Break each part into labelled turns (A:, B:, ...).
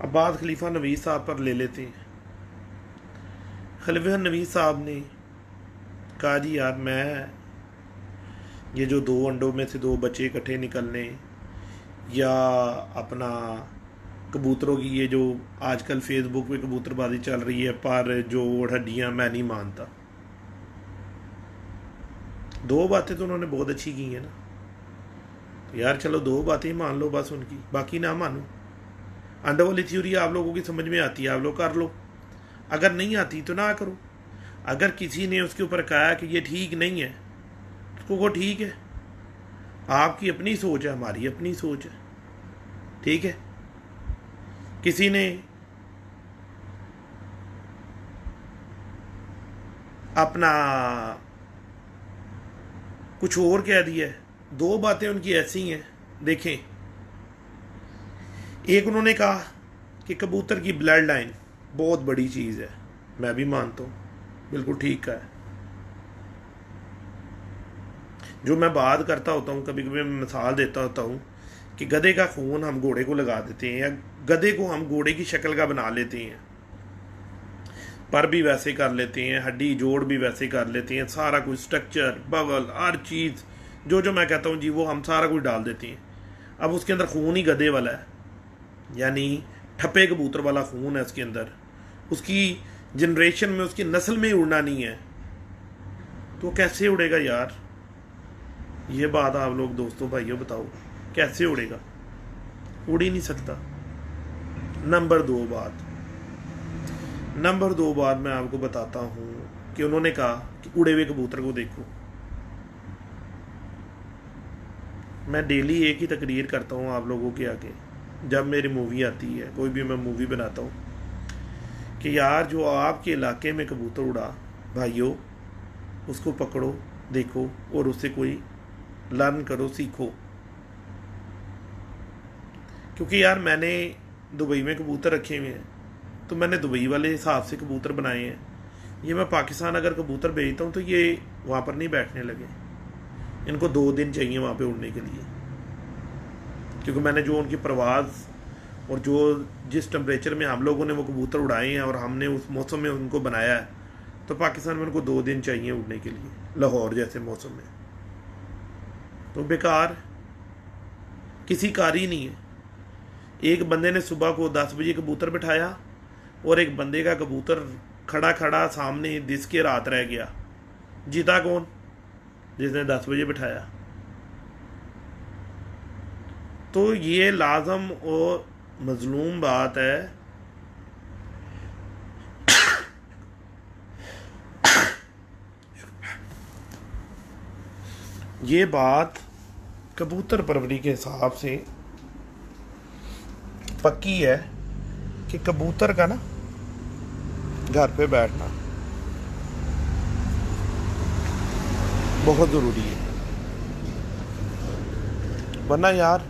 A: अब बात खलीफा नवीस साहब पर ले लेते हैं। खलीफा नवीस साहब ने कहा जी यार मैं ये जो दो अंडों में से दो बच्चे इकट्ठे निकलने या अपना कबूतरों की ये जो आजकल फेसबुक पे कबूतरबाजी चल रही है पर जो हड्डियां, मैं नहीं मानता। दो बातें तो उन्होंने बहुत अच्छी की हैं ना, तो यार चलो दो बातें ही मान लो बस उनकी, बाकी ना मानो। अंडों वाली थ्योरी आप लोगों की समझ में आती है आप लोग कर लो, अगर नहीं आती तो ना करो। अगर किसी ने उसके ऊपर कहा कि ये ठीक नहीं है तो वो ठीक है, आपकी अपनी सोच है, हमारी अपनी सोच है, ठीक है। किसी ने अपना कुछ और कह दिया है, दो बातें उनकी ऐसी हैं। देखें, एक उन्होंने कहा कि कबूतर की ब्लड लाइन बहुत बड़ी चीज़ है, मैं भी मानता हूँ, बिल्कुल ठीक का है। जो मैं बात करता होता हूँ, कभी कभी मैं मिसाल देता होता हूँ कि गधे का खून हम घोड़े को लगा देते हैं या गधे को हम घोड़े की शक्ल का बना लेते हैं, पर भी वैसे कर लेते हैं, हड्डी जोड़ भी वैसे कर लेते हैं, सारा कुछ स्ट्रक्चर बगल हर चीज़ जो जो मैं कहता हूँ जी वो हम सारा कुछ डाल देते हैं। अब उसके अंदर खून ही गधे वाला है, यानी ठप्पे कबूतर वाला खून है उसके अंदर, उसकी जनरेशन में उसकी नस्ल में उड़ना नहीं है, तो कैसे उड़ेगा यार? ये बात आप लोग दोस्तों भाइयों बताओ, कैसे उड़ेगा? उड़ ही नहीं सकता। नंबर दो बात मैं आपको बताता हूँ कि उन्होंने कहा कि उड़े हुए कबूतर को देखो। मैं डेली एक ही तकरीर करता हूँ आप लोगों के आगे, जब मेरी मूवी आती है, कोई भी मैं मूवी बनाता हूँ, कि यार जो आपके इलाके में कबूतर उड़ा भाइयों, उसको पकड़ो, देखो और उससे कोई लर्न करो, सीखो। क्योंकि यार मैंने दुबई में कबूतर रखे हुए हैं, तो मैंने दुबई वाले हिसाब से कबूतर बनाए हैं। ये मैं पाकिस्तान अगर कबूतर भेजता हूँ तो ये वहाँ पर नहीं बैठने लगे, इनको 2 दिन चाहिए वहाँ पे उड़ने के लिए, क्योंकि मैंने जो उनकी प्रवास और जो जिस टेम्परेचर में हम लोगों ने वो कबूतर उड़ाए हैं और हमने उस मौसम में उनको बनाया है, तो पाकिस्तान में उनको 2 दिन चाहिए उड़ने के लिए, लाहौर जैसे मौसम में। तो बेकार, किसी कारी नहीं है। एक बंदे ने सुबह को 10 बजे कबूतर बिठाया और एक बंदे का कबूतर खड़ा खड़ा सामने दिस के रात रह गया। जीता कौन? जिसने 10 बजे बिठाया। तो ये लाजम और मजलूम बात है ये बात कबूतर परवरी के हिसाब से पक्की है कि कबूतर का ना घर पे बैठना बहुत ज़रूरी है, वरना यार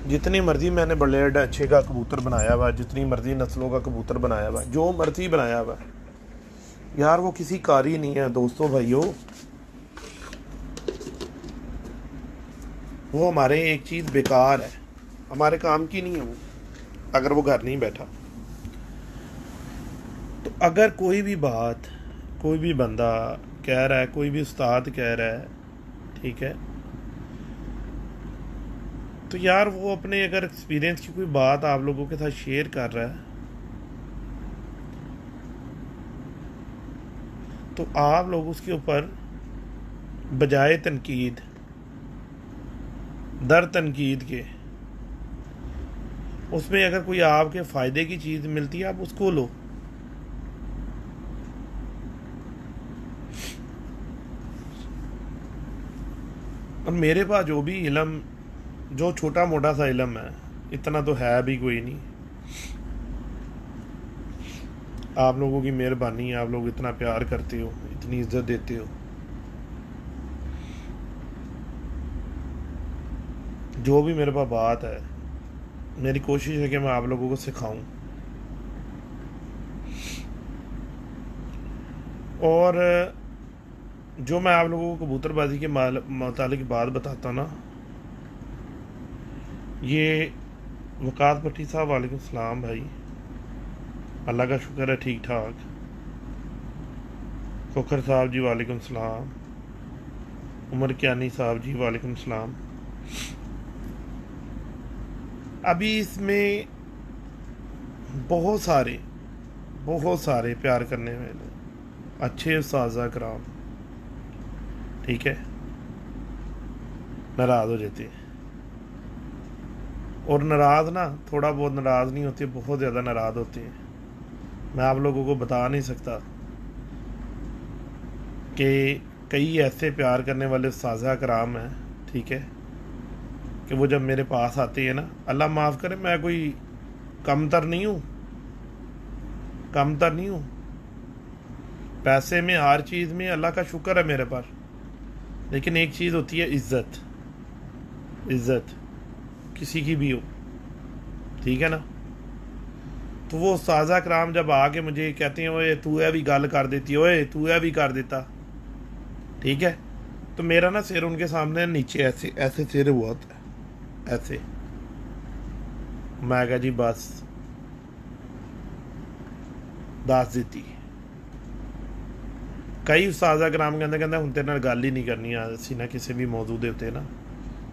A: जितनी मर्जी मैंने बड़े अच्छे का कबूतर बनाया हुआ, जितनी मर्जी नस्लों का कबूतर बनाया हुआ, जो मर्जी बनाया हुआ, यार वो किसी कारी नहीं है दोस्तों भाइयों। वो हमारे एक चीज़ बेकार है, हमारे काम की नहीं है वो, अगर वो घर नहीं बैठा। तो अगर कोई भी बात कोई भी बंदा कह रहा है, कोई भी उस्ताद कह रहा है, ठीक है, तो यार वो अपने अगर एक्सपीरियंस की कोई बात आप लोगों के साथ शेयर कर रहा है, तो आप लोग उसके ऊपर बजाय तनकीद, दर तनकीद के, उसमें अगर कोई आपके फ़ायदे की चीज़ मिलती है आप उसको लो। और मेरे पास जो भी इलम, जो छोटा मोटा सा इलम है, इतना तो है भी कोई नहीं, आप लोगों की मेहरबानी है, आप लोग इतना प्यार करते हो, इतनी इज्जत देते हो। जो भी मेरे पास बात है, मेरी कोशिश है कि मैं आप लोगों को सिखाऊं। और जो मैं आप लोगों को कबूतरबाजी के मुतालिक बात बताता ना, ये वक़ास भट्टी साहब वालेकुम सलाम भाई, अल्लाह का शुक्र है ठीक ठाक। खोखर साहब जी वालेकुम सलाम। उमर कियानी साहब जी वालेकुम सलाम। अभी इसमें बहुत सारे प्यार करने वाले अच्छे उस्ताज़ा कराम, ठीक है, नाराज़ हो जाते हैं। और नाराज़ ना थोड़ा बहुत नाराज़ नहीं होते, बहुत ज़्यादा नाराज़ होते हैं। मैं आप लोगों को बता नहीं सकता कि कई ऐसे प्यार करने वाले उस्ताज़ा कराम हैं, ठीक है, कि वो जब मेरे पास आते हैं ना, अल्लाह माफ़ करे, मैं कोई कमतर नहीं हूँ, कमतर नहीं हूँ। पैसे में, हर चीज़ में अल्लाह का शुक्र है मेरे पास, लेकिन एक चीज़ होती है इज़्ज़त। इज़्ज़त किसी की भी हो, ठीक है ना। तो वो उस्ताज़ा कराम जब आके मुझे कहते हैं ओए तू है भी गल कर देती, ओए तू है भी कर देता, ठीक है, तो मेरा ना सिर उनके सामने नीचे ऐसे ऐसे सिर हुआ होता है, ऐसे। मैं कहा जी बस दस दी। कई उस्ताज़ा कराम कहते हुण तेरे नाल गल ही नहीं करनी असीं ना किसी भी मौजू दे उत्ते ना,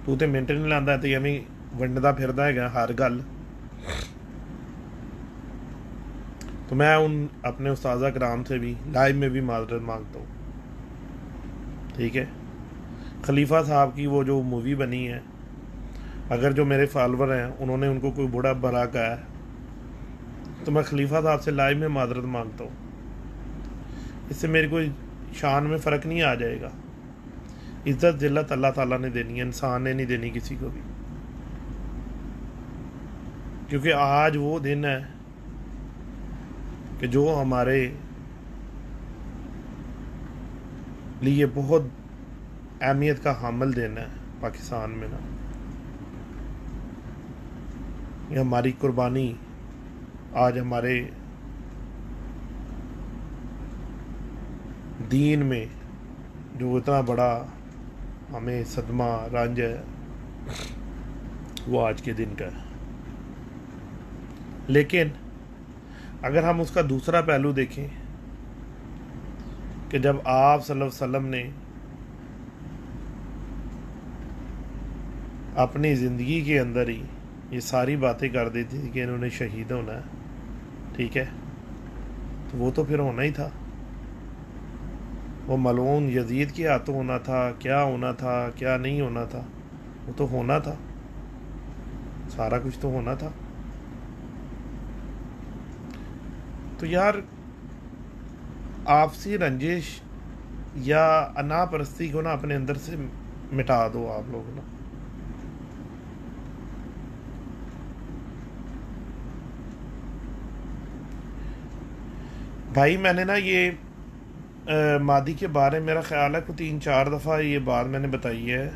A: तू तो मिंट नहीं लांदा ते एवें वंडदा फिरदा हैगा हर गल। तो मैं उन अपने उस्ताज़ा कराम से भी लाइव में भी माजरत मांगता हूँ, ठीक है। खलीफा साहब की वो जो मूवी बनी है, अगर जो मेरे फॉलोवर हैं उन्होंने उनको कोई बुरा भला कहा है तो मैं खलीफा साहब से लाइव में माजरत मांगता हूँ। इससे मेरी कोई शान में फ़र्क नहीं आ जाएगा। इज़्ज़त जिल्लत अल्लाह ताला ने देनी है, इंसान ने नहीं देनी किसी को भी, क्योंकि आज वो दिन है कि जो हमारे लिए बहुत अहमियत का हामिल दिन है पाकिस्तान में ना। ये हमारी कुर्बानी आज हमारे दीन में जो इतना बड़ा हमें सदमा रंज है, वो आज के दिन का है। लेकिन अगर हम उसका दूसरा पहलू देखें कि जब आप सल्लल्लाहु अलैहि वसल्लम ने अपनी ज़िंदगी के अंदर ही ये सारी बातें कर दी थी कि इन्होंने शहीद होना है, ठीक है, तो वो तो फिर होना ही था। वो मलऊन यजीद के हाथों होना था, क्या होना था क्या नहीं होना था, वो तो होना था, सारा कुछ तो होना था। तो यार आपसी रंजिश या अनापरस्ती को ना अपने अंदर से मिटा दो आप लोग ना। भाई मैंने ना ये मादी के बारे में मेरा ख्याल है कि 3-4 दफ़ा ये बात मैंने बताई है।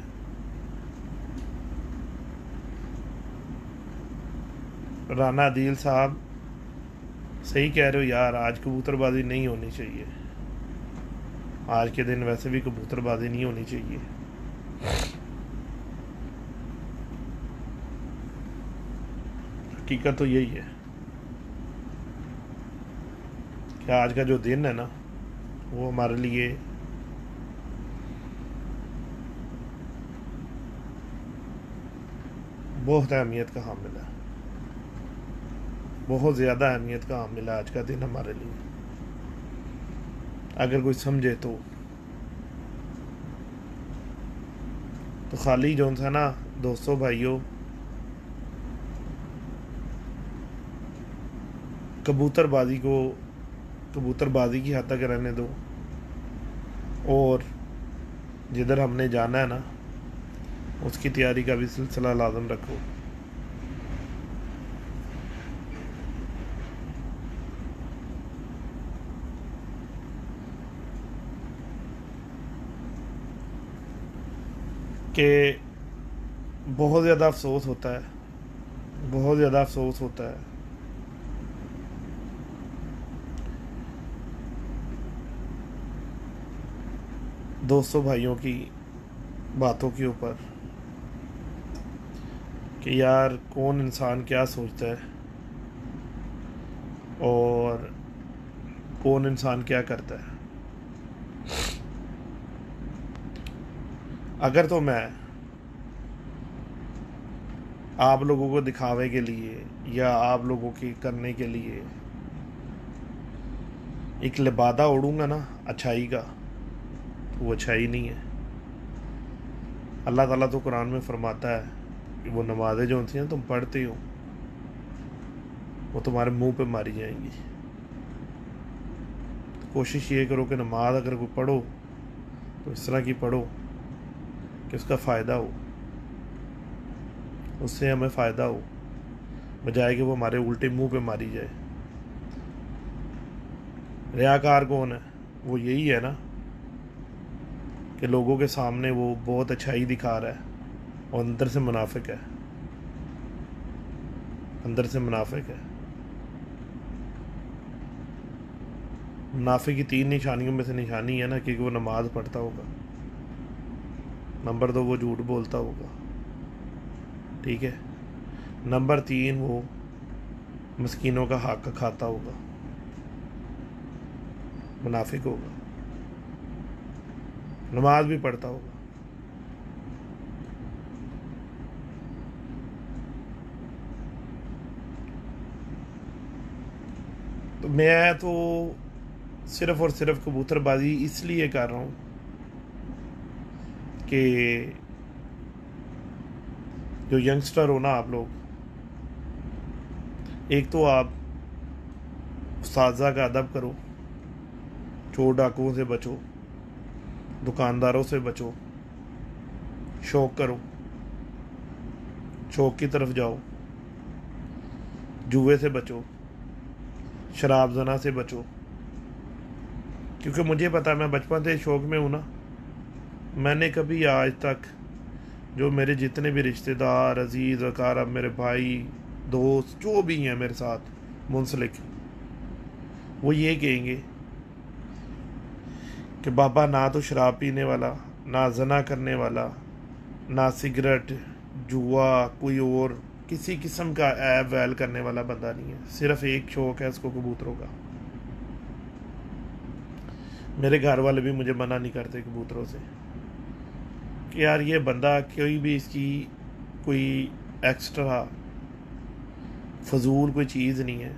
A: राना अदील साहब सही कह रहे हो यार, आज कबूतरबाजी नहीं होनी चाहिए, आज के दिन वैसे भी कबूतरबाजी नहीं होनी चाहिए। हकीकत तो यही है कि आज का जो दिन है ना वो हमारे लिए बहुत अहमियत का हामिल है, बहुत ज़्यादा अहमियत का हामिल है आज का दिन हमारे लिए, अगर कोई समझे तो खाली जोन सा ना दोस्तों भाइयों, कबूतरबाजी की हद तक रहने दो, और जिधर हमने जाना है ना उसकी तैयारी का भी सिलसिला लाजम रखो। कि बहुत ज़्यादा अफसोस होता है, बहुत ज़्यादा अफसोस होता है दोस्तों भाइयों की बातों के ऊपर कि यार कौन इंसान क्या सोचता है और कौन इंसान क्या करता है। अगर तो मैं आप लोगों को दिखावे के लिए या आप लोगों की करने के लिए एक लिबादा ओढ़ूंगा ना अच्छाई का, तो वो अच्छाई नहीं है। अल्लाह ताला तो कुरान में फरमाता है कि वो नमाज़ें जो होती हैं तुम पढ़ते हो वो तुम्हारे मुंह पे मारी जाएंगी। तो कोशिश ये करो कि नमाज अगर कोई पढ़ो तो इस तरह की पढ़ो कि उसका फ़ायदा हो, उससे हमें फ़ायदा हो, बजाय कि वो हमारे उल्टे मुंह पे मारी जाए। रियाकार कौन है? वो यही है ना कि लोगों के सामने वो बहुत अच्छाई दिखा रहा है और अंदर से मुनाफिक है, अंदर से मुनाफिक है। मुनाफिक की 3 निशानियों में से निशानी है ना कि वो नमाज पढ़ता होगा, नंबर 2 वो झूठ बोलता होगा, ठीक है, नंबर 3 वो मस्कीनों का हक खाता होगा, मुनाफिक होगा, नमाज भी पढ़ता होगा। तो मैं तो सिर्फ और सिर्फ कबूतरबाजी इसलिए कर रहा हूँ कि जो यंगस्टर हो ना आप लोग, एक तो आप उस्ताज़ा का अदब करो, चोर डाकुओं से बचो, दुकानदारों से बचो, शौक करो, शौक की तरफ जाओ, जुए से बचो, शराब जना से बचो। क्योंकि मुझे पता है, मैं बचपन से शौक में हूँ ना। मैंने कभी आज तक जो मेरे जितने भी रिश्तेदार, अजीज़ वकार, मेरे भाई दोस्त जो भी हैं मेरे साथ मुंसलिक, वो ये कहेंगे कि बाबा ना तो शराब पीने वाला, ना जना करने वाला, ना सिगरेट, जुआ, कोई और किसी किस्म का ऐब वैल करने वाला बंदा नहीं है। सिर्फ एक शौक है उसको, कबूतरों का। मेरे घर वाले भी मुझे मना नहीं करते कबूतरों से कि यार ये बंदा कोई भी इसकी कोई एक्स्ट्रा फजूल कोई चीज़ नहीं है,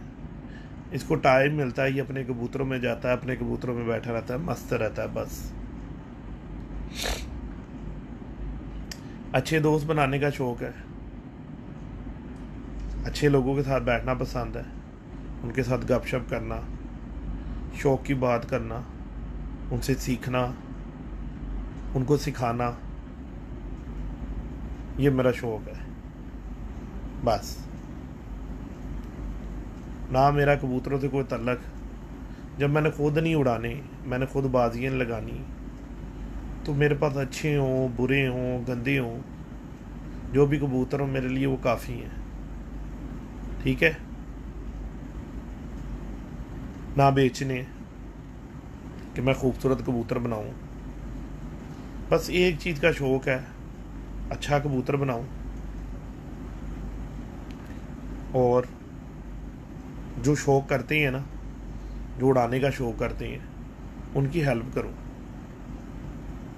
A: इसको टाइम मिलता है ये अपने कबूतरों में जाता है, अपने कबूतरों में बैठा रहता है, मस्त रहता है बस। अच्छे दोस्त बनाने का शौक़ है, अच्छे लोगों के साथ बैठना पसंद है, उनके साथ गपशप करना, शौक़ की बात करना, उनसे सीखना, उनको सिखाना, ये मेरा शौक़ है बस। ना मेरा कबूतरों से कोई तल्लक। जब मैंने खुद नहीं उड़ाने, मैंने खुद बाजियाँ लगानी, तो मेरे पास अच्छे हों, बुरे हों, गंदे हों, जो भी कबूतर हो मेरे लिए वो काफ़ी हैं, ठीक है। ना बेचने कि मैं खूबसूरत कबूतर बनाऊं, बस एक चीज़ का शौक़ है, अच्छा कबूतर बनाऊं और जो शौक़ करते हैं ना, जो उड़ाने का शौक़ करते हैं, उनकी हेल्प करूं।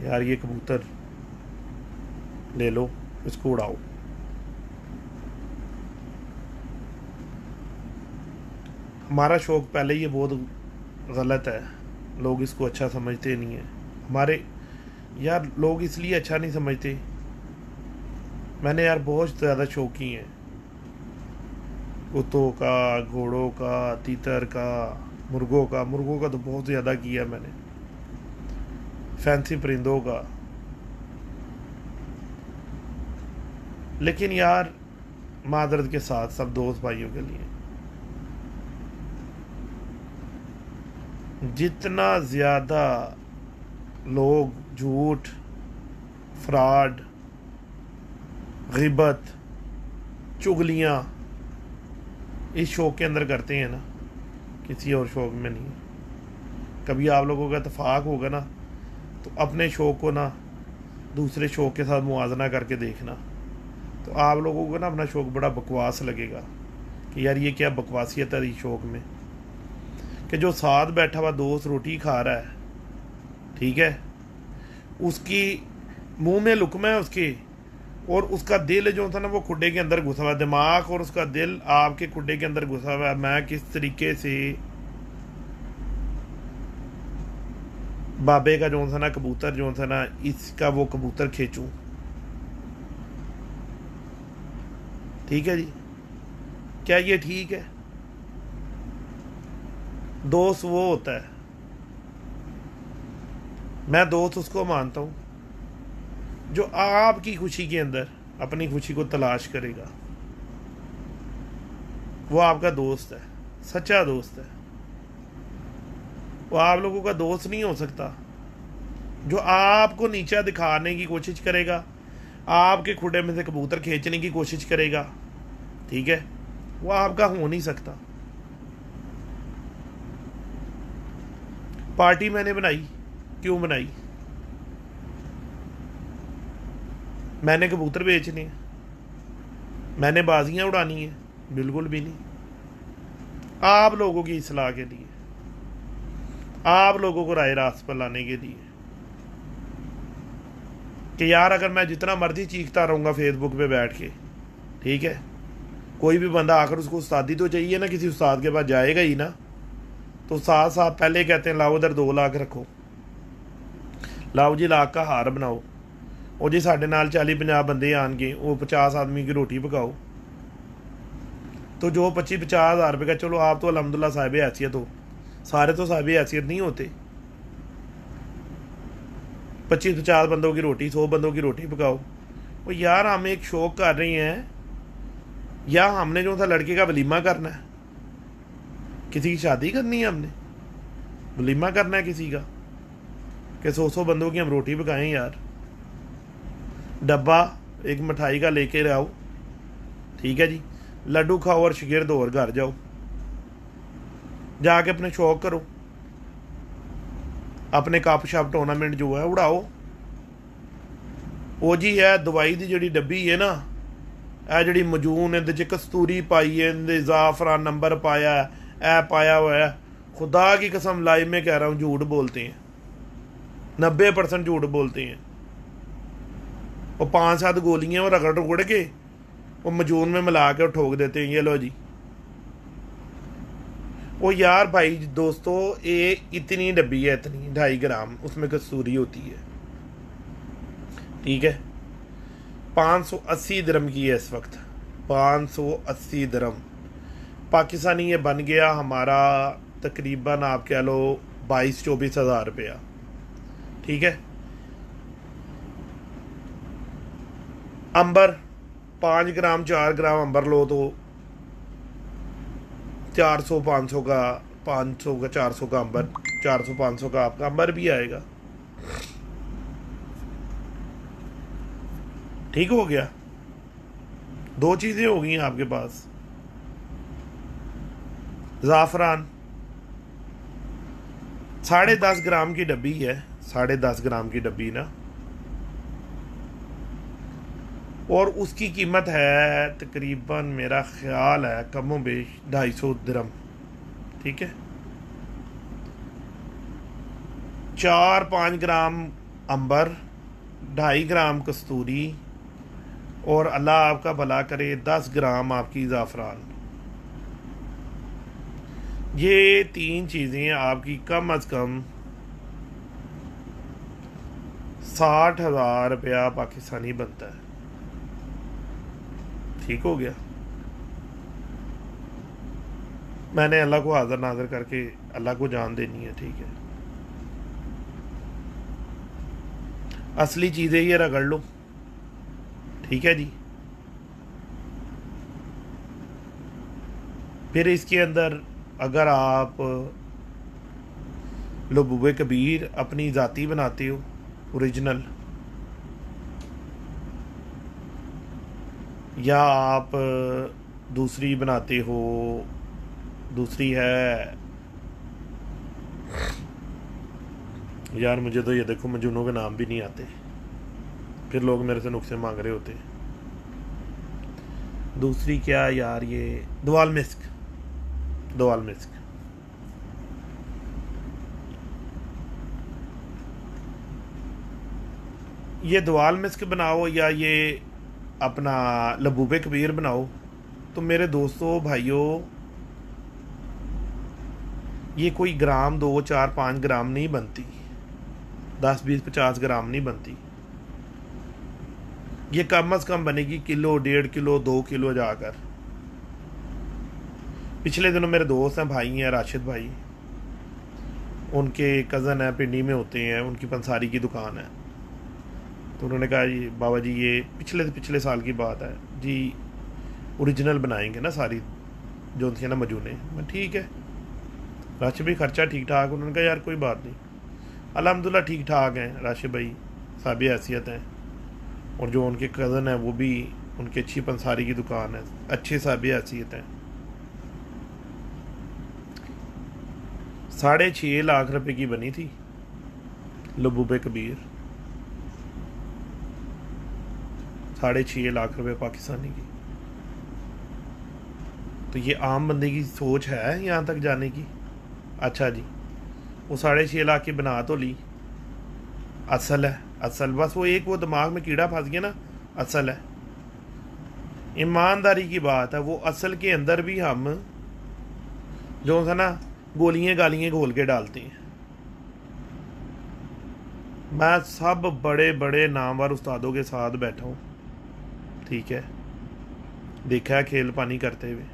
A: यार ये कबूतर ले लो, इसको उड़ाओ। हमारा शौक़ पहले ही ये बहुत गलत है, लोग इसको अच्छा समझते नहीं है हमारे। यार लोग इसलिए अच्छा नहीं समझते, मैंने यार बहुत ज़्यादा शौकी हैं, कुत्तों का, घोड़ों का, तीतर का, मुर्गों का तो बहुत ज़्यादा किया मैंने, फैंसी परिंदों का। लेकिन यार मादरत के साथ सब दोस्त भाइयों के लिए, जितना ज़्यादा लोग झूठ, फ्रॉड, ग़िबत, चुगलियाँ इस शौक़ के अंदर करते हैं ना, किसी और शौक़ में नहीं। कभी आप लोगों का इत्तेफाक होगा ना, तो अपने शौक़ को ना दूसरे शौक़ के साथ मुआजना करके देखना, तो आप लोगों को ना अपना शौक बड़ा बकवास लगेगा कि यार ये क्या बकवासियत है इस शौक में, कि जो साथ बैठा हुआ दोस्त रोटी खा रहा है, ठीक है, उसकी मुंह में लुकमा है उसके, और उसका दिल जो था ना वो खुड्डे के अंदर घुसा हुआ है, दिमाग और उसका दिल आपके खुड्डे के अंदर घुसा हुआ है। मैं किस तरीके से बाबे का जो था ना कबूतर जो था ना, इसका वो कबूतर खींचूं, ठीक है जी। क्या ये ठीक है? दोस्त वो होता है, मैं दोस्त उसको मानता हूं जो आपकी खुशी के अंदर अपनी खुशी को तलाश करेगा, वो आपका दोस्त है, सच्चा दोस्त है। वो आप लोगों का दोस्त नहीं हो सकता जो आपको नीचा दिखाने की कोशिश करेगा, आपके खुडे में से कबूतर खींचने की कोशिश करेगा, ठीक है, वो आपका हो नहीं सकता। पार्टी मैंने बनाई, क्यों बनाई? मैंने कबूतर बेचने हैं, मैंने बाजियां उड़ानी है? बिल्कुल भी नहीं। आप लोगों की इस्लाह के लिए, आप लोगों को राय रास्त पर लाने के लिए कि यार अगर मैं जितना मर्जी चीखता रहूंगा फेसबुक पे बैठ के, ठीक है, कोई भी बंदा आकर उसको उस्तादी तो चाहिए ना, किसी उस्ताद के पास जाएगा ही ना। तो साथ साथ पहले कहते हैं लाओ उधर 2 लाख रखो, लाओ जी लाख का हार बनाओ, और जी साढ़े नाल 40-50 बंदे आएंगे, वो 50 आदमी की रोटी पकाओ। तो जो 25-50 हज़ार रुपये का, चलो आप तो अल्हम्दुलिल्लाह साहिब हैसियत हो, सारे तो साहिब हैसियत नहीं होते। 25-50 बंदों की रोटी, 100 बंदों की रोटी पकाओ। वो यार हम एक शौक कर रहे हैं, या हमने जो था लड़के का वलीमा करना है, किसी की शादी करनी है, हमने वलीमा करना है किसी का, कि 100 बंदों की हम रोटी पकाएं यार। डब्बा एक मिठाई का लेके आओ, ठीक है जी, लड्डू खाओ और शिगिर्द और घर जाओ, जाके अपने शौक करो, अपने कप शप टूर्नामेंट जो है उड़ाओ। वो जी है दवाई की जी डब्बी है ना, यह जी मजून इहदे कस्तूरी पाई है, इहदे जाफरान नंबर पाया है, ऐ पाया हुआ है, खुदा की कसम लाइव में कह रहा हूँ झूठ बोलते हैं, 90% झूठ बोलते हैं। वो 5-7 गोलियां वो रगड़ रगड़ के वो मजून में मिला के ठोक देते हैं, ये लो जी। वो यार भाई दोस्तों, ये इतनी डब्बी है, इतनी 2.5 ग्राम, उसमें कस्तूरी होती है, ठीक है, 580 दिरहम की है इस वक्त, 580 दिरहम पाकिस्तानी। ये बन गया हमारा तकरीबन आप कह लो 22-24 हज़ार रुपया, ठीक है। अंबर 5 ग्राम 4 ग्राम अंबर लो तो 400-500 का, 500 का 400 का अंबर, 400-500 का आपका अंबर भी आएगा, ठीक हो गया। 2 चीजें हो गई आपके पास। जाफरान 10.5 ग्राम की डब्बी है, 10.5 ग्राम की डब्बी ना, और उसकी कीमत है तकरीबन मेरा ख्याल है कमो बेश 250 दिरहम, ठीक है। 4-5 ग्राम अंबर, 2.5 ग्राम कस्तूरी, और अल्लाह आपका भला करे 10 ग्राम आपकी ज़ाफ़रान। ये 3 चीज़ें आपकी कम अज़ कम 60,000 रुपया पाकिस्तानी बनता है, ठीक हो गया। मैंने अल्लाह को हाज़िर नाज़िर करके अल्लाह को जान देनी है, ठीक है। असली चीज़ें ये रगड़ लो, ठीक है जी। फिर इसके अंदर अगर आप लबूबे कबीर अपनी ज़ाती बनाते हो ओरिजिनल, या आप दूसरी बनाते हो, दूसरी है यार, मुझे तो ये देखो मजूनों के नाम भी नहीं आते, फिर लोग मेरे से नुक्से मांग रहे होते। दूसरी क्या यार, ये दवाल मिस्क, दवाल मिस्क। ये दवाल मिस्क बनाओ या ये अपना लबूबे कबीर बनाओ, तो मेरे दोस्तों भाइयों, ये कोई ग्राम 2 4 5 ग्राम नहीं बनती, 10 20 50 ग्राम नहीं बनती। ये कम अज़ कम बनेगी किलो, 1.5 किलो, 2 किलो जाकर। पिछले दिनों मेरे दोस्त हैं, भाई हैं, राशिद भाई, उनके कज़न हैं, पिंडी में होते हैं, उनकी पंसारी की दुकान है। तो उन्होंने कहा जी बाबा जी ये पिछले साल की बात है जी, ओरिजिनल बनाएंगे ना सारी जो थी ना मजूने। मैं ठीक है राशिद भाई, खर्चा ठीक ठाक। उन्होंने कहा यार कोई बात नहीं, अल्हम्दुलिल्लाह ठीक ठाक हैं राशिद भाई, साहब हैसियत हैं। और जो उनके कज़न हैं वो भी, उनकी अच्छी पंसारी की दुकान है, अच्छे साहब हैसियत हैं। 6.5 लाख रुपए की बनी थी लबूबे कबीर, 6.5 लाख रुपए पाकिस्तानी की। तो ये आम बंदे की सोच है यहाँ तक जाने की? अच्छा जी, वो 6.5 लाख की बना तो ली, असल है, असल बस वो एक वो दिमाग में कीड़ा फंस गया ना, असल है। ईमानदारी की बात है, वो असल के अंदर भी हम जो है ना गोलियां गालियां घोल के डालते हैं। मैं सब बड़े बड़े नामवर उस्तादों के साथ बैठा हूँ, ठीक है, देखा है खेल पानी करते हुए।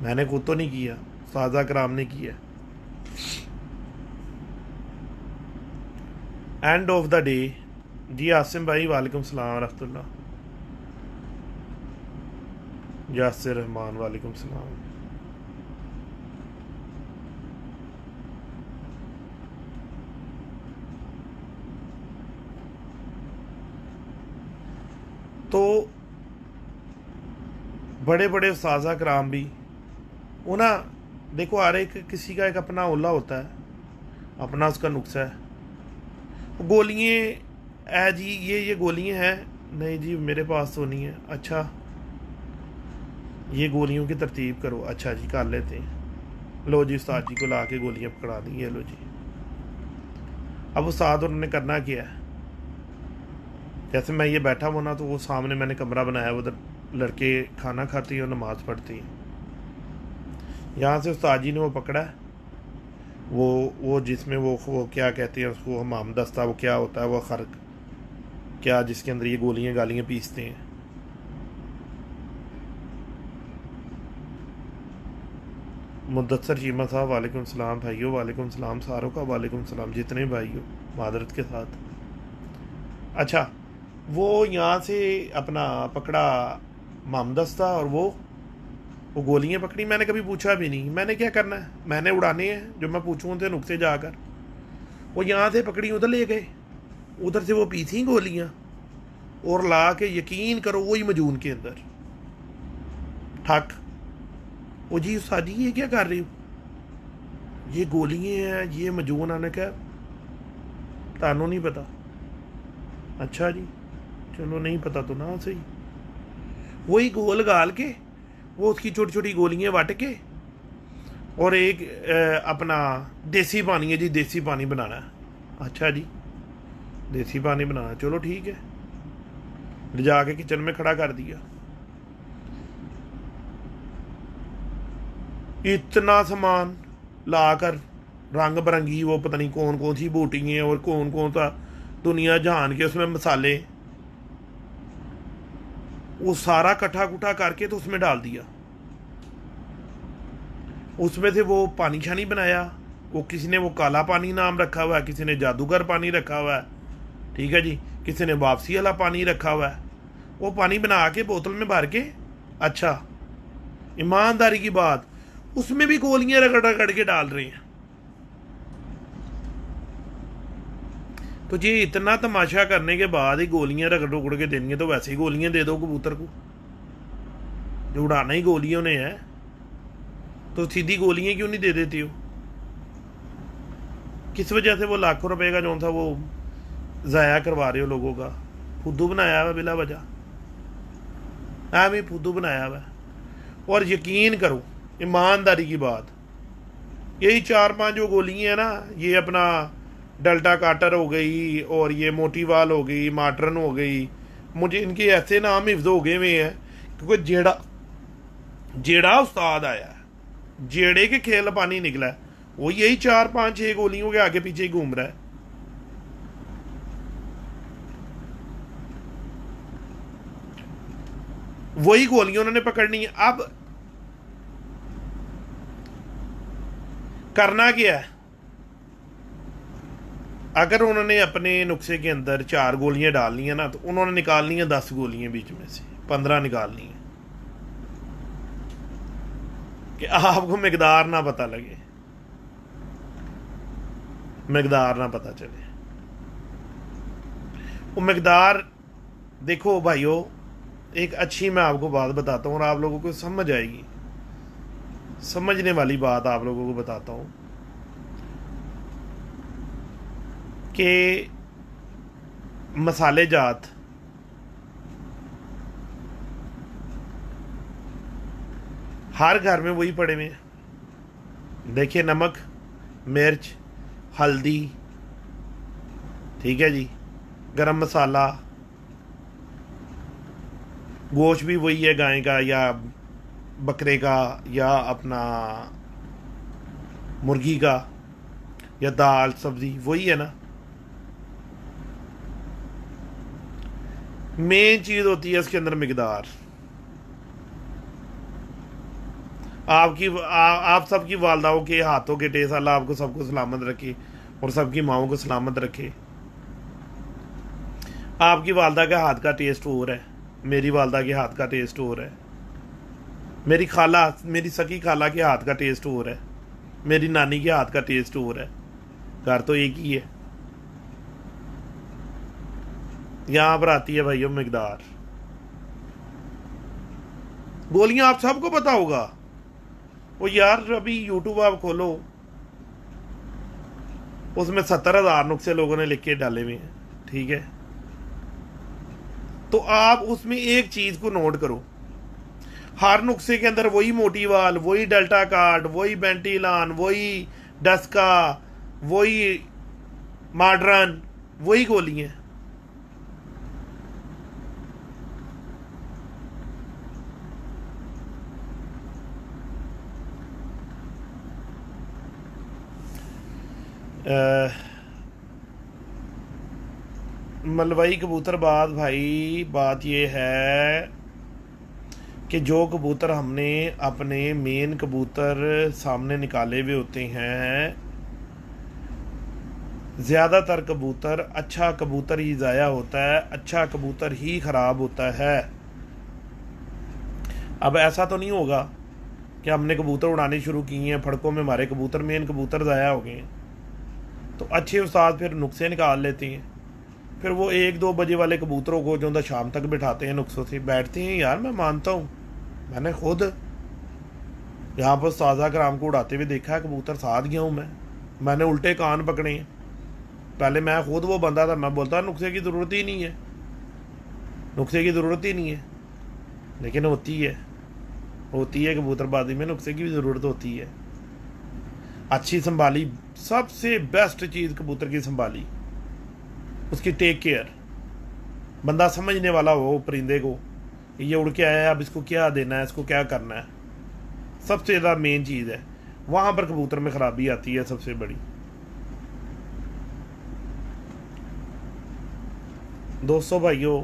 A: मैंने खुद तो नहीं किया, उस्ताद कराम ने किया। एंड ऑफ द डे जी, आसिम भाई वालेकुम सलाम रहमतुल्लाह, यासिर रहमान वालेकुम सलाम। तो बड़े बड़े उस्ताद कराम भी वो ना, देखो हर एक किसी का एक अपना ओला होता है, अपना उसका नुस्खा है। गोलियाँ है जी, ये गोलियाँ हैं, नहीं जी मेरे पास तो नहीं है। अच्छा ये गोलियों की तरतीब करो, अच्छा जी कर लेते हैं, लो जी उस्ताद जी को ला के गोलियाँ पकड़ा दी है, लो जी। अब उस्ताद उन्होंने करना क्या है, जैसे मैं ये बैठा हुआ ना, तो वो सामने मैंने कमरा बनाया, उधर लड़के खाना खाती हैं और नमाज़ पढ़ती हैं। यहाँ से उस्ताद जी ने वो पकड़ा है, वो जिसमें वो क्या कहते हैं उसको, हमाम दस्ता, वो क्या होता है वो खर्क क्या, जिसके अंदर ये गोलियां गालियां पीसते हैं। मुद्दसर चीमा साहब वालेकुम सलाम भाइयों, वालेकुम सलाम सारों का, वालेकुम सलाम जितने भाइयों मादरत के साथ। अच्छा वो यहाँ से अपना पकड़ा मामदस्ता और वो गोलियां पकड़ी। मैंने कभी पूछा भी नहीं, मैंने क्या करना है, मैंने उड़ाने हैं जो मैं पूछूँ उनसे नुक्से जाकर। वो यहाँ से पकड़ी उधर ले गए, उधर से वो पीसी गोलियां और ला के, यकीन करो वही मजून के अंदर ठक। वो जी उस्ताद जी ये क्या कर रहे हो, ये गोलियां हैं, ये मजून। आने का तानू नहीं पता? अच्छा जी चलो नहीं पता तो ना सही। वही गोल गाल के वो उसकी छोटी छोटी गोलियां वट के, और एक अपना देसी पानी है जी, देसी पानी बनाना है। अच्छा जी देसी पानी बनाना, चलो ठीक है, ले जाके किचन में खड़ा कर दिया। इतना सामान लाकर रंग बिरंगी वो पता नहीं कौन कौन सी बूटियाँ और कौन कौन सा दुनिया जहान के उसमें मसाले, वो सारा कट्ठा कुट्ठा करके तो उसमें डाल दिया। उसमें से वो पानी छानी बनाया, वो किसी ने वो काला पानी नाम रखा हुआ है, किसी ने जादूगर पानी रखा हुआ है, ठीक है जी, किसी ने वापसी वाला पानी रखा हुआ है। वो पानी बना के बोतल में भर के, अच्छा ईमानदारी की बात, उसमें भी गोलियां रगड़ रगड़ के डाल रहे हैं। तो जी इतना तमाशा करने के बाद ही गोलियां रगड़ रगड़ के देनी है, तो वैसे ही गोलियां दे दो कबूतर को, जो उड़ाना ही गोलियों ने है, तो सीधी गोलियां क्यों नहीं दे देती हो? किस वजह से वो लाखों रुपए का जो था वो ज़ाया करवा रहे हो लोगों का, फुद्दू बनाया हुआ बिला वजह। एम ही फुद्दू बनाया हुआ है। और यकीन करो, ईमानदारी की बात, यही 4-5 जो गोलियाँ हैं ना, ये अपना डेल्टा कार्टर हो गई और ये मोटीवाल हो गई, मार्टरन हो गई, मुझे इनके ऐसे नाम हिफ्ज हो गए हुए हैं क्योंकि जेड़ा उस्ताद आया, जेड़े के खेल पानी निकला है, वो यही 4-5-6 गोलियों के आगे पीछे ही घूम रहा है। वही गोलियां उन्होंने पकड़नी है। अब करना क्या है, अगर उन्होंने अपने नुस्खे के अंदर 4 गोलियां डालनी है ना, तो उन्होंने निकालनी है 10 गोलियां, बीच में से 15 निकालनी है कि आपको मिकदार ना पता लगे, मिकदार ना पता चले। वो मिकदार देखो भाइयों, एक अच्छी मैं आपको बात बताता हूँ और आप लोगों को समझ आएगी, समझने वाली बात आप लोगों को बताता हूँ कि मसाले जात हर घर में वही पड़े हुए हैं। देखिए, नमक, मिर्च, हल्दी, ठीक है जी, गरम मसाला, गोश्त भी वही है, गाय का या बकरे का या अपना मुर्गी का, या दाल सब्जी वही है ना। मेन चीज होती है इसके अंदर मिकदार। आप सबकी वालदाओं के हाथों के टेस्ट, अल्लाह आपको सबको सलामत रखे और सबकी माओं को सलामत रखे। आपकी वालदा के हाथ का टेस्ट और है, मेरी वालदा के हाथ का टेस्ट और है, मेरी सकी खाला के हाथ का टेस्ट और है, मेरी नानी के हाथ का टेस्ट और है। घर तो एक ही है। यहां पर आती है भाइयों मिकदार। गोलियां आप सबको पता होगा। वो यार अभी यूट्यूब आप खोलो, उसमें 70,000 नुस्खे लोगों ने लिख के डाले हुए हैं, ठीक है। तो आप उसमें एक चीज को नोट करो, हर नुस्खे के अंदर वही मोटीवाल, वही डेल्टा कार्ड, वही बेंटीलान, वही डस्का, वही मार्ड्रन, वही गोली है। मलवई कबूतरबाज भाई, बात यह है कि जो कबूतर हमने अपने मेन कबूतर सामने निकाले हुए होते हैं, ज़्यादातर कबूतर, अच्छा कबूतर ही ज़ाया होता है, अच्छा कबूतर ही ख़राब होता है। अब ऐसा तो नहीं होगा कि हमने कबूतर उड़ाने शुरू किए हैं, फड़कों में हमारे कबूतर, मेन कबूतर ज़ाया हो गए हैं, तो अच्छे उस्ताद फिर नुस्खे निकाल लेते हैं। फिर वो 1-2 बजे वाले कबूतरों को जो शाम तक बिठाते हैं नुस्खों से, बैठते हैं। यार मैं मानता हूँ, मैंने खुद यहाँ पर ताज़ा कराम को उड़ाते हुए देखा है, कबूतर साथ गया हूँ मैंने उल्टे कान पकड़े हैं। पहले मैं खुद वो बंदा था, मैं बोलता नुस्खे की ज़रूरत ही नहीं है, नुस्खे की ज़रूरत ही नहीं है, लेकिन होती है कबूतरबाजी में, नुस्खे की भी ज़रूरत होती है। अच्छी संभाली, सबसे बेस्ट चीज़ कबूतर की संभाली, उसकी टेक केयर, बंदा समझने वाला हो परिंदे को, ये उड़ के आया, अब इसको क्या देना है, इसको क्या करना है, सबसे ज़्यादा मेन चीज़ है। वहाँ पर कबूतर में ख़राबी आती है सबसे बड़ी। दोस्तों भाइयों,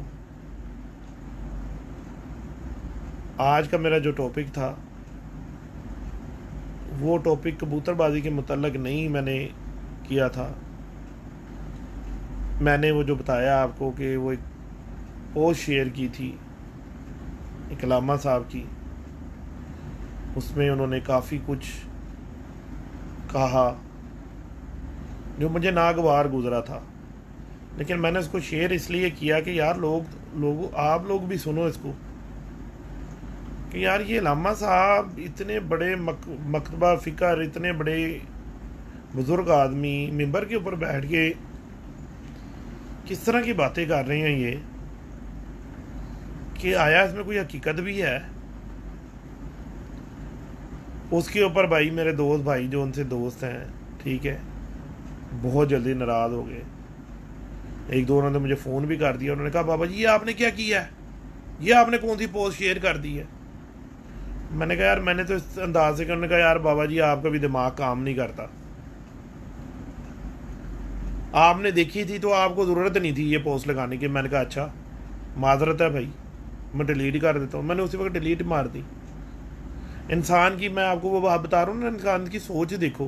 A: आज का मेरा जो टॉपिक था वो टॉपिक कबूतरबाजी के मुतल्लिक नहीं मैंने किया था। मैंने वो जो बताया आपको कि वो एक पोस्ट शेयर की थी इकलामा साहब की, उसमें उन्होंने काफ़ी कुछ कहा जो मुझे नागवार गुजरा था, लेकिन मैंने इसको शेयर इसलिए किया कि यार आप लोग भी सुनो इसको, कि यार ये इलामा साहब इतने बड़े मकतबा फ़िक्र, इतने बड़े बुज़ुर्ग आदमी मिंबर के ऊपर बैठ के किस तरह की बातें कर रहे हैं ये। कि आया इसमें कोई हकीकत भी है। उसके ऊपर भाई मेरे दोस्त भाई जो उनसे दोस्त हैं, ठीक है, बहुत जल्दी नाराज़ हो गए। एक दो उन्होंने मुझे फ़ोन भी कर दिया, उन्होंने कहा बाबा जी ये आपने क्या किया है, ये आपने कौन सी पोस्ट शेयर कर दी है। मैंने कहा यार मैंने तो इस अंदाज से, उन्होंने कहा यार बाबा जी आपका भी दिमाग काम नहीं करता, आपने देखी थी तो आपको ज़रूरत नहीं थी ये पोस्ट लगाने की। मैंने कहा अच्छा माजरत है भाई, मैं डिलीट कर देता हूँ। मैंने उसी वक्त डिलीट मार दी। इंसान की, मैं आपको वो बात बता रहा हूँ ना, इंसान की सोच देखो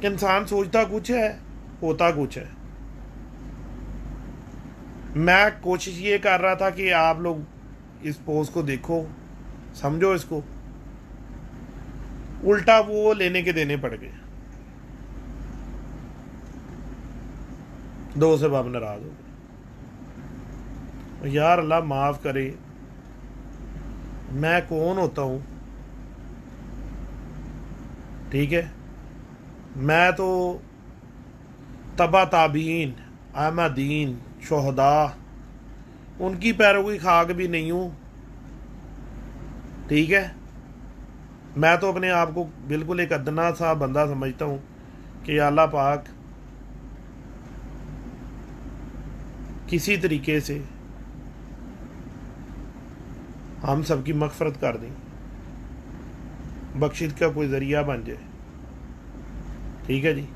A: कि इंसान सोचता कुछ है, होता कुछ है। मैं कोशिश ये कर रहा था कि आप लोग इस पोस्ट को देखो, समझो इसको, उल्टा वो लेने के देने पड़ गए। दो से बाप नाराज हो गए। यार अल्लाह माफ करे, मैं कौन होता हूँ, ठीक है, मैं तो तबा ताबीन आमदीन शोहदा उनकी पैरों की खाक भी नहीं हूँ, ठीक है। मैं तो अपने आप को बिल्कुल एक अदना सा बंदा समझता हूँ कि अल्लाह पाक किसी तरीके से हम सबकी मगफरत कर दें, बख्शिश का कोई ज़रिया बन जाए, ठीक है जी।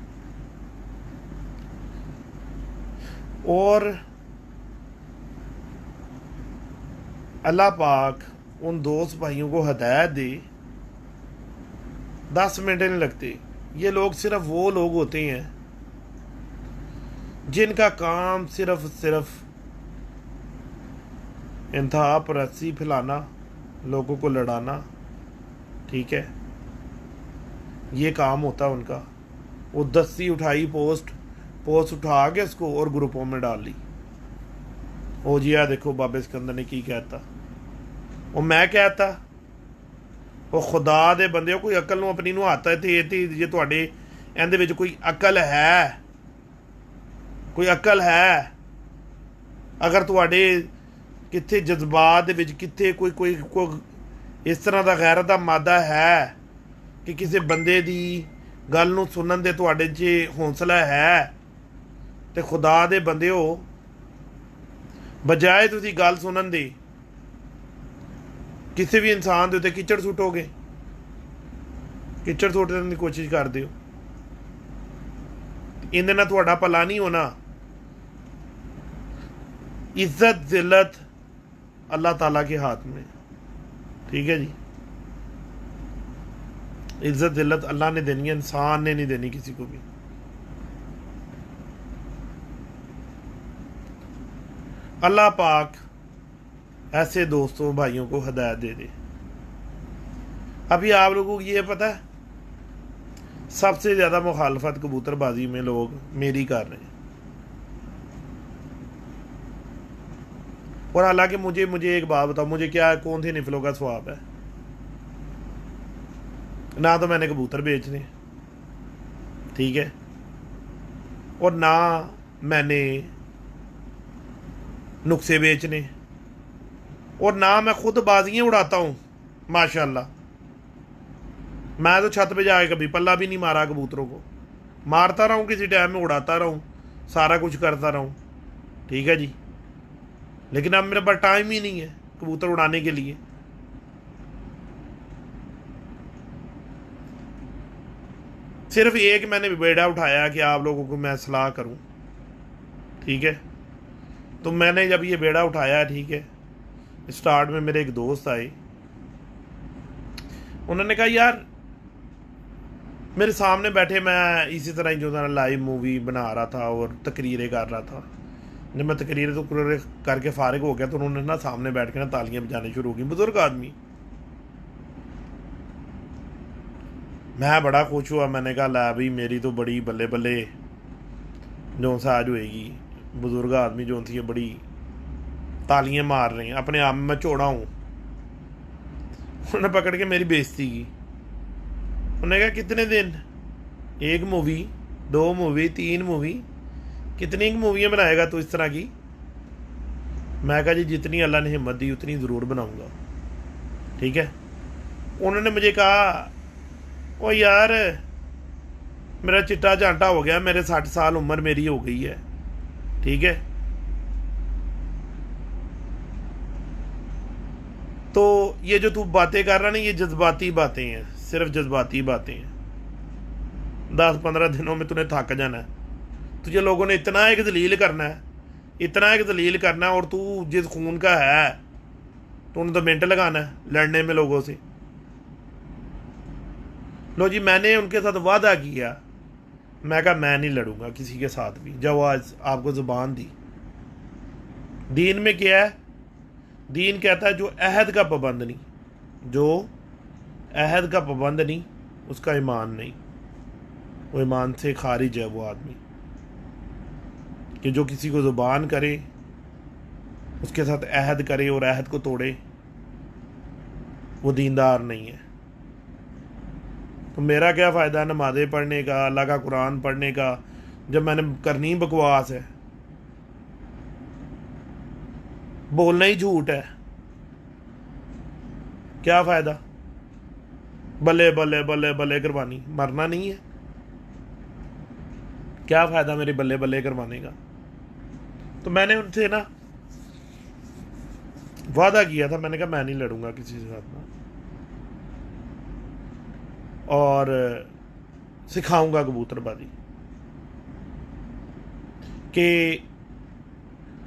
A: और अल्लाह पाक उन दोस्त भाइयों को हदायत दे, 10 मिनट नहीं लगते। ये लोग सिर्फ वो लोग होते हैं जिनका काम सिर्फ इंतहा परस्ती फैलाना, लोगों को लड़ाना, ठीक है, ये काम होता है उनका। वो दस्ती उठाई पोस्ट उठा के उसको और ग्रुपों में डाल ली। ओ जी आ देखो बाबे सिकंदर ने की कहता, वो मैं कहता, वो खुदा दे बंदे कोई अकल नूं अपनी नूं हत्थ ते जे तुहाडे इहदे विच कोई अकल है, कोई अकल है, अगर तुहाडे कित्थे जज्बात दे विच कित्थे कोई इस तरह दा गैरत दा मादा है कि किसी बंदे दी गल नूं सुनन दे तुहाडे च हौसला है, ते खुदा दे बंदे हो, बजाए तुसीं गल सुनन दे किसी भी इंसान दे उत्ते कीचड़ सुटोगे, कीचड़ सुटने की कोशिश करते हो, इहदे नाल तुहाडा भला नहीं होना। इज्जत जिल्लत अल्लाह ताला के हाथ में, ठीक है जी। इज्जत जिल्लत अल्लाह ने देनी है, इंसान ने नहीं देनी किसी को भी। अल्लाह पाक ऐसे दोस्तों भाइयों को हदायत दे दे। अभी आप लोगों को ये पता है, सबसे ज़्यादा मुखालफत कबूतरबाजी में लोग मेरी कर रहे हैं। और हालांकि मुझे एक बात बताओ, मुझे क्या कौन सी निफलों का स्वाब है? ना तो मैंने कबूतर बेचने, ठीक है, और ना मैंने नुक्से बेचने, और ना मैं खुद बाजियाँ उड़ाता हूँ माशाल्लाह। मैं तो छत पे जाके कभी पल्ला भी नहीं मारा कबूतरों को, मारता रहूँ किसी टाइम में, उड़ाता रहूँ, सारा कुछ करता रहूँ, ठीक है जी। लेकिन अब मेरे पास टाइम ही नहीं है कबूतर उड़ाने के लिए। सिर्फ एक मैंने बेड़ा उठाया कि आप लोगों को मैं सलाह करूं, ठीक है। तो मैंने जब ये बेड़ा उठाया, ठीक है, स्टार्ट में मेरे एक दोस्त आए, उन्होंने कहा यार मेरे सामने बैठे, मैं इसी तरह जो था लाइव मूवी बना रहा था और तकरीरें कर रहा था। जब मैं तकरीरें तो करके फारिग हो गया तो उन्होंने ना सामने बैठ के ना तालियां बजानी शुरू की, बुजुर्ग आदमी। मैं बड़ा खुश हुआ, मैंने कहा ला भाई मेरी तो बड़ी बल्ले बल्ले जो सा आज होएगी। बुजुर्ग आदमी जो थी बड़ी तालियां मार रहे हैं, अपने आप में मैं चौड़ा हूँ। उन्होंने पकड़ के मेरी बेइज्जती की। उन्होंने कहा कितने दिन, 1 मूवी 2 मूवी 3 मूवी, कितनी मूवियाँ बनाएगा तू इस तरह की? मैं कहा जी जितनी अल्लाह ने हिम्मत दी उतनी ज़रूर बनाऊंगा, ठीक है। उन्होंने मुझे कहा ओ यार मेरा चिट्टा चांटा हो गया, मेरे 60 साल उम्र मेरी हो गई है, ठीक है। तो ये जो तू बातें कर रहा ना, ये जज्बाती बातें हैं, सिर्फ जज्बाती बातें हैं। 10-15 दिनों में तूने थक जाना है। तुझे लोगों ने इतना एक जलील करना है, इतना एक जलील करना है, और तू जिस खून का है तो उन्हें तो मिनट लगाना है लड़ने में लोगों से। लो जी, मैंने उनके साथ वादा किया, मैं कहा मैं नहीं लड़ूंगा किसी के साथ भी। जब आज आपको ज़ुबान दी, दीन में क्या है? दीन कहता है जो अहद का पाबंद नहीं, जो अहद का पाबंद नहीं उसका ईमान नहीं, वो ईमान से खारिज है वो आदमी। कि जो किसी को ज़ुबान करे, उसके साथ अहद करे और अहद को तोड़े, वो दीनदार नहीं है। तो मेरा क्या फ़ायदा नमाज़ें पढ़ने का, अल्लाह का कुरान पढ़ने का, जब मैंने करनी बकवास है, बोलना ही झूठ है। क्या फ़ायदा? बल्ले बल्ले बल्ले बल्ले करवानी, मरना नहीं है। क्या फ़ायदा मेरे बल्ले बल्ले करवाने का? तो मैंने उनसे ना वादा किया था, मैंने कहा मैं नहीं लड़ूंगा किसी के साथ ना, और सिखाऊंगा कबूतरबाजी। कि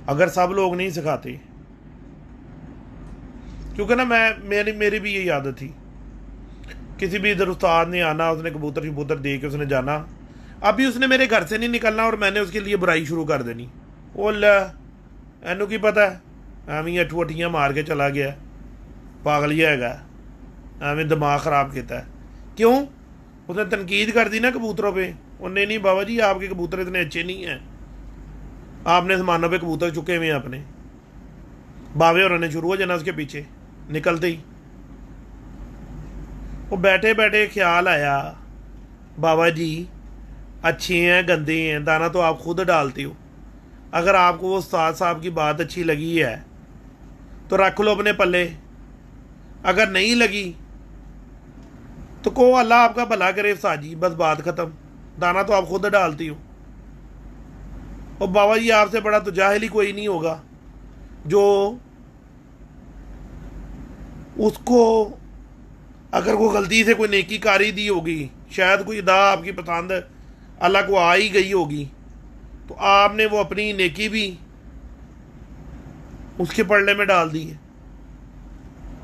A: अगर सब लोग नहीं सिखाते, क्योंकि ना मेरी भी यही आदत थी, किसी भी इधर उस्ताद ने आना, उसने कबूतर शबूतर दे के उसने जाना, अभी उसने मेरे घर से नहीं निकलना और मैंने उसके लिए बुराई शुरू कर देनी। ओ एनू की पता है, एवं अठूअठियाँ मार के चला गया, पागलिया है, एवं दिमाग ख़राब किया है। क्यों? उसने तनकीद कर दी ना कबूतरों पे। उन्हें नहीं बाबा जी आपके कबूतर इतने अच्छे नहीं हैं, आपने ज़मानों पे कबूतर चुके हुए हैं अपने। बावे और ने शुरू हो जाना उसके पीछे निकलते ही। वो बैठे बैठे ख्याल आया, बाबा जी अच्छे हैं गंदे हैं दाना तो आप खुद डालते हो, अगर आपको वो उस्ताद साहब की बात अच्छी लगी है तो रख लो अपने पल्ले, अगर नहीं लगी तो को अल्लाह आपका भला करे उस्ताद जी, बस बात ख़त्म, दाना तो आप खुद डालती हो। और बाबा जी आपसे बड़ा तो जाहिल ही कोई नहीं होगा जो उसको अगर कोई गलती से कोई नेकी कारी दी होगी, शायद कोई अदा आपकी पसंद अल्लाह को आ ही गई होगी, तो आपने वो अपनी नेकी भी उसके पलड़े में डाल दी है।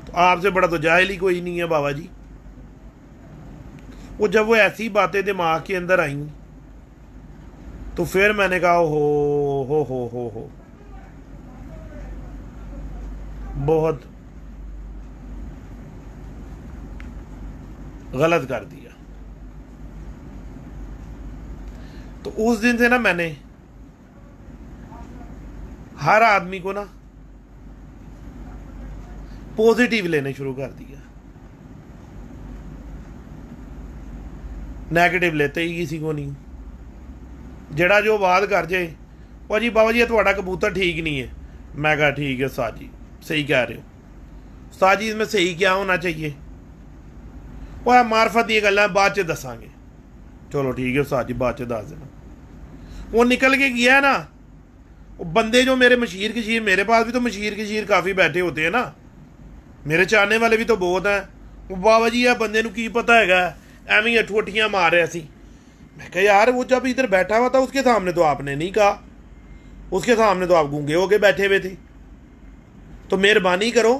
A: तो आपसे बड़ा तो जाहिल ही कोई नहीं है बाबा जी। वो जब वो ऐसी बातें दिमाग के अंदर आई तो फिर मैंने कहा हो बहुत गलत कर दिया। तो उस दिन से ना मैंने हर आदमी को ना पॉजिटिव लेने शुरू कर दिया, नैगेटिव लेते ही किसी को नहीं। जड़ा जो बात कर जाए, और जी बाबा जी थोड़ा कबूतर ठीक नहीं है, मैं कहा ठीक है उस्ताद जी सही कह रहे हो, उस्ताद जी इसमें सही क्या होना चाहिए, वह मार्फत ये गल्लां बाद च दसांगे। चलो ठीक है उस्ताद जी बाद च दस देना। वो निकल के गया ना, वो बंदे जो मेरे मशीर कशीर, मेरे पास भी तो मशीर कशीर काफ़ी बैठे होते हैं ना, मेरे चाहने वाले भी तो बहुत हैं। वो बाबा जी यह बंदे की पता है एवं अठूठियाँ मार रहे सी। मैं कहा यार वो जब इधर बैठा हुआ था उसके सामने तो आपने नहीं कहा, उसके सामने तो आप गूंगे होके बैठे हुए थे, तो मेहरबानी करो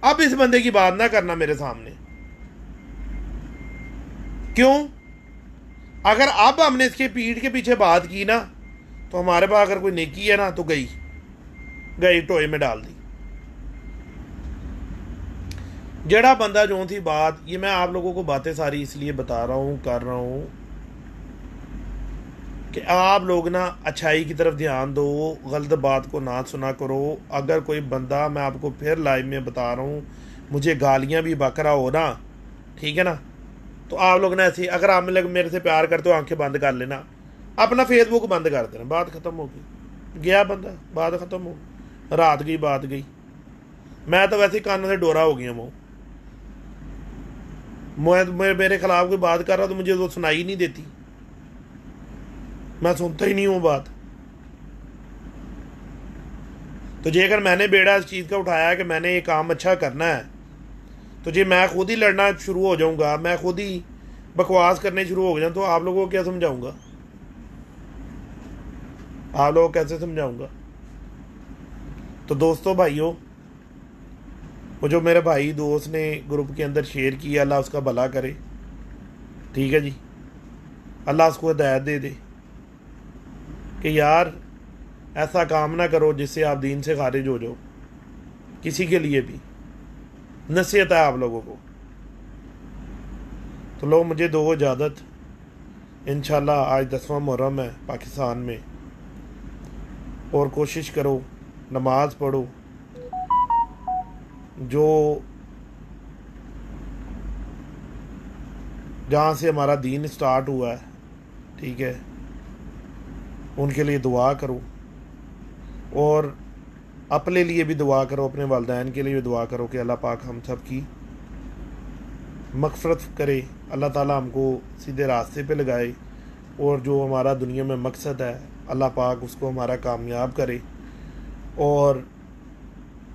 A: अब इस बंदे की बात ना करना मेरे सामने। क्यों? अगर अब हमने इसके पीठ के पीछे बात की ना तो हमारे पास अगर कोई नेकी है ना तो गई टोए में डाल दी। जड़ा बंदा जो थी बात, ये मैं आप लोगों को बातें सारी इसलिए बता रहा हूँ कर रहा हूँ कि आप लोग ना अच्छाई की तरफ ध्यान दो, गलत बात को ना सुना करो। अगर कोई बंदा, मैं आपको फिर लाइव में बता रहा हूँ, मुझे गालियाँ भी बक रहा हो ना, ठीक है ना, तो आप लोग ना ऐसे, अगर आप लोग मेरे से प्यार करते हो आंखें बंद कर लेना, अपना फेसबुक बंद कर देना, बात ख़त्म होगी, गया बंदा, बात ख़त्म होगी। रात गई बात गई। मैं तो वैसे ही कानों से डोरा हो गया वो। मेरे खिलाफ कोई बात कर रहा तो मुझे वो सुनाई नहीं देती, मैं सुनता ही नहीं हूँ बात। तो जेकर मैंने बेड़ा इस चीज़ का उठाया है कि मैंने ये काम अच्छा करना है, तो जी मैं खुद ही लड़ना शुरू हो जाऊंगा, मैं खुद ही बकवास करने शुरू हो गया, तो आप लोगों को क्या समझाऊंगा? आप लोगों को कैसे समझाऊंगा? तो दोस्तों भाइयों, वो जो मेरे भाई दोस्त ने ग्रुप के अंदर शेयर किया, अल्लाह उसका भला करे, ठीक है जी, अल्लाह उसको हिदायत दे दे कि यार ऐसा काम ना करो जिससे आप दीन से खारिज हो जाओ। किसी के लिए भी नसीहत है आप लोगों को। तो लोग मुझे दो इजाज़त, इंशाल्लाह आज 10वां मुहर्रम है पाकिस्तान में, और कोशिश करो नमाज पढ़ो, जो जहाँ से हमारा दीन स्टार्ट हुआ है, ठीक है, उनके लिए दुआ करो, और अपने लिए भी दुआ करो, अपने वालिदैन के लिए भी दुआ करो कि अल्लाह पाक हम सब की मग़फ़िरत करे, अल्लाह ताला हमको सीधे रास्ते पे लगाए, और जो हमारा दुनिया में मकसद है अल्लाह पाक उसको हमारा कामयाब करे, और